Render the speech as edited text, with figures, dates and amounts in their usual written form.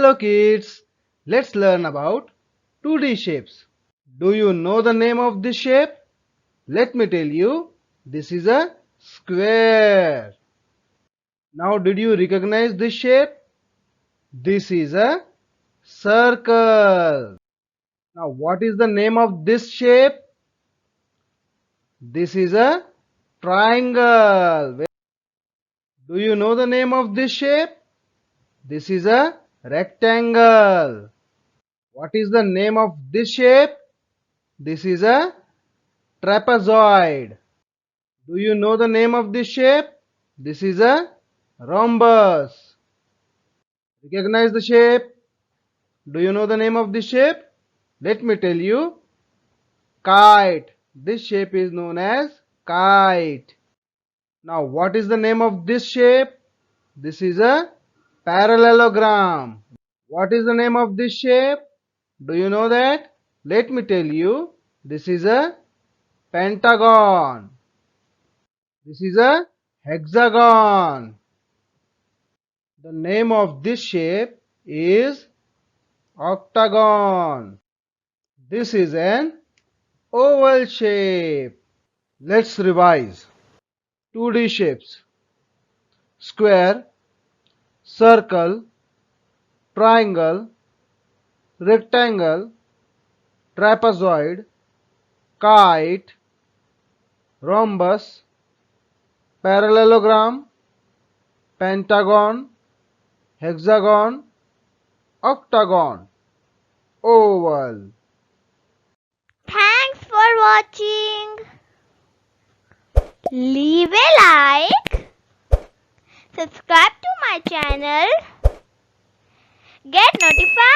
Hello kids, let's learn about 2D shapes. Do you know the name of this shape? Let me tell you, this is a square. Now did you recognize this shape? This is a circle. Now what is the name of this shape? This is a triangle. Do you know the name of this shape? This is a rectangle. What is the name of this shape? This is a trapezoid. Do you know the name of this shape? This is a rhombus. Recognize the shape? Do you know the name of this shape? Let me tell you. Kite. This shape is known as kite. Now what is the name of this shape? This is a parallelogram. What is the name of this shape? Do you know that? Let me tell you. This is a pentagon. This is a hexagon. The name of this shape is octagon. This is an oval shape. Let's revise. 2D shapes: square, circle, triangle, rectangle, trapezoid, kite, rhombus, parallelogram, pentagon, hexagon, octagon, oval. Thanks for watching. Leave a like, subscribe to my channel, get notified